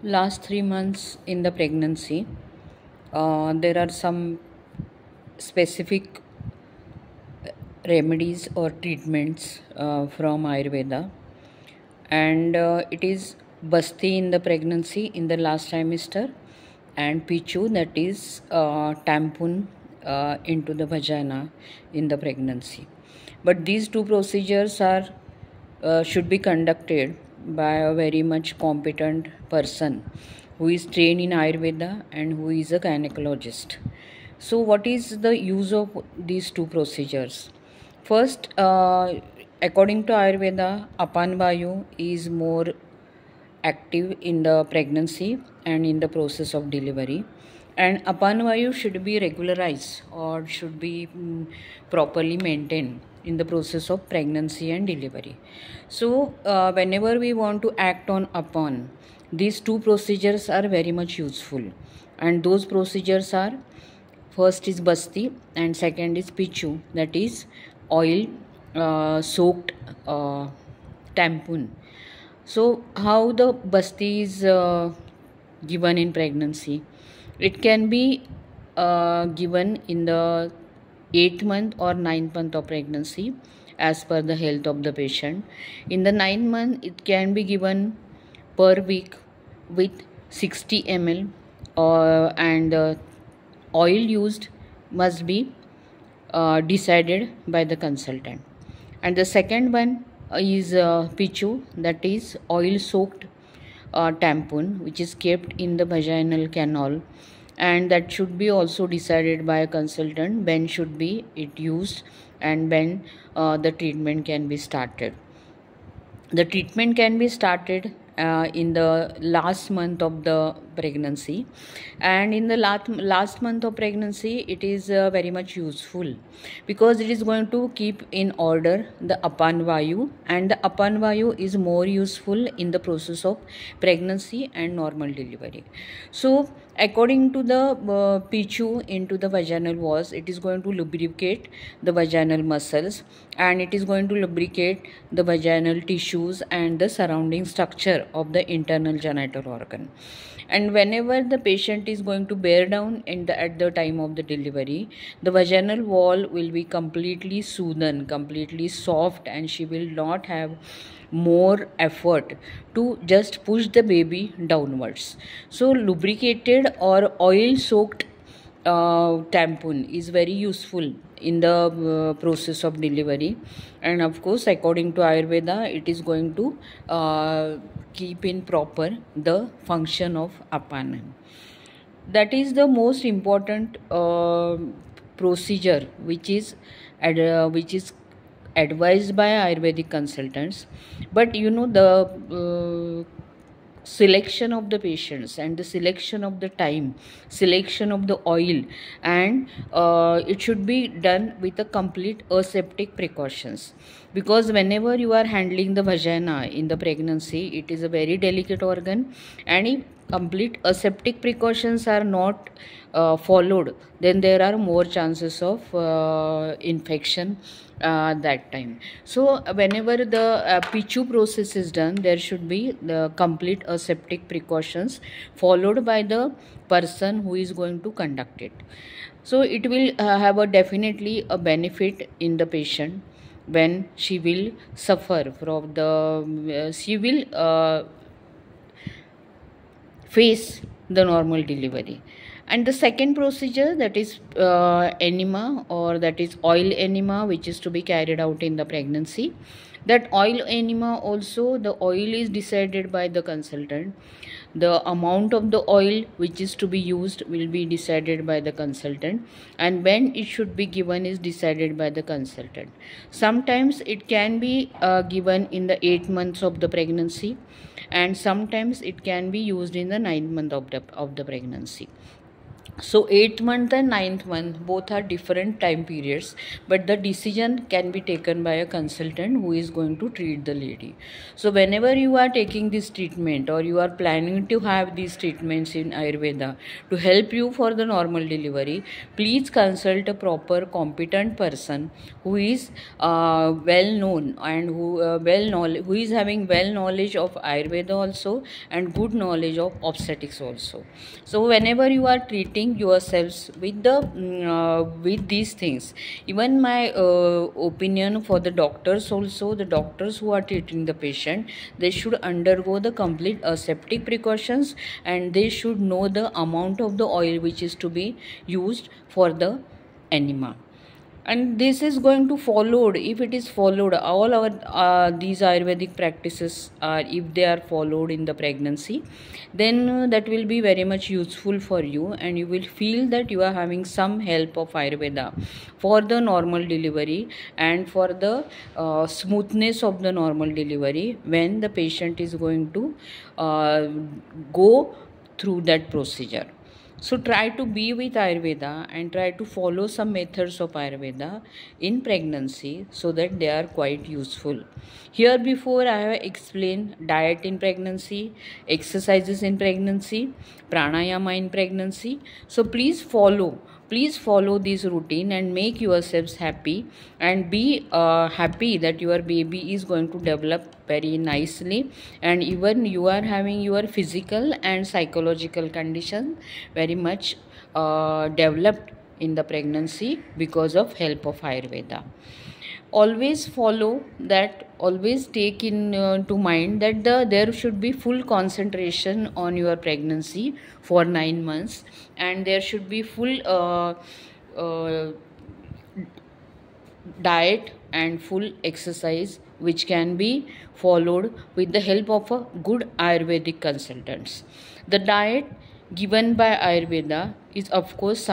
Last 3 months in the pregnancy, there are some specific remedies or treatments from Ayurveda, and it is Basti in the pregnancy in the last trimester, and Pichu, that is tampon into the vagina in the pregnancy. But these two procedures are should be conducted by a very much competent person who is trained in Ayurveda and who is a gynecologist. So, what is the use of these two procedures? First, according to Ayurveda, Apan Vayu is more active in the pregnancy and in the process of delivery, and Apan Vayu should be regularized or should be properly maintained in the process of pregnancy and delivery. So, whenever we want to act on Apan, these two procedures are very much useful, and those procedures are: first is Basti and second is Pichu, that is oil soaked tampon. So, how the Basti is given in pregnancy? It can be given in the 8th month or 9th month of pregnancy as per the health of the patient. In the 9th month, it can be given per week with 60 ml, and oil used must be decided by the consultant. And the second one is Pichu, that is oil soaked tampon, which is kept in the vaginal canal, and that should be also decided by a consultant when should be it used and when the treatment can be started. The treatment can be started in the last month of the pregnancy, and in the last month of pregnancy it is very much useful because it is going to keep in order the Apan Vayu, and the Apan Vayu is more useful in the process of pregnancy and normal delivery. So according to the Pichu into the vaginal walls, it is going to lubricate the vaginal muscles, and it is going to lubricate the vaginal tissues and the surrounding structure of the internal genital organ. And whenever the patient is going to bear down at the time of the delivery, the vaginal wall will be completely soothed, completely soft, and she will not have more effort to just push the baby downwards. So lubricated or oil soaked tampon is very useful in the process of delivery, and of course according to Ayurveda it is going to keep in proper the function of Apan. That is the most important procedure which is advised by Ayurvedic consultants. But the selection of the patients and the selection of the time, selection of the oil, and it should be done with a complete aseptic precautions, because whenever you are handling the vagina in the pregnancy, it is a very delicate organ, and if complete aseptic precautions are not followed, then there are more chances of infection that time. So whenever the Pichu process is done, there should be the complete aseptic precautions followed by the person who is going to conduct it. So it will have a definitely a benefit in the patient when she will suffer from the she will face the normal delivery. And the second procedure, that is enema, or that is oil enema, which is to be carried out in the pregnancy. That oil enema also, the oil is decided by the consultant. The amount of the oil which is to be used will be decided by the consultant, and when it should be given is decided by the consultant. Sometimes it can be given in the 8 months of the pregnancy, and sometimes it can be used in the 9th month of the pregnancy. So 8th month and 9th month both are different time periods, but the decision can be taken by a consultant who is going to treat the lady. So whenever you are taking this treatment or you are planning to have these treatments in Ayurveda to help you for the normal delivery, please consult a proper competent person who is well known and who is having well knowledge of Ayurveda also and good knowledge of obstetrics also. So whenever you are treating yourselves with with these things, even my opinion for the doctors also, the doctors who are treating the patient, they should undergo the complete aseptic precautions, and they should know the amount of the oil which is to be used for the enema. And this is going to followed, if it is followed, all our these Ayurvedic practices are, if they are followed in the pregnancy, then that will be very much useful for you, and you will feel that you are having some help of Ayurveda for the normal delivery and for the smoothness of the normal delivery when the patient is going to go through that procedure. So try to be with Ayurveda and try to follow some methods of Ayurveda in pregnancy so that they are quite useful. Here before I have explained diet in pregnancy, exercises in pregnancy, pranayama in pregnancy. So please follow this routine and make yourselves happy, and be happy that your baby is going to develop very nicely, and even you are having your physical and psychological condition very much developed in the pregnancy because of help of Ayurveda. Always follow that, always take in to mind that there should be full concentration on your pregnancy for 9 months, and there should be full diet and full exercise which can be followed with the help of a good Ayurvedic consultants. The diet given by Ayurveda is of course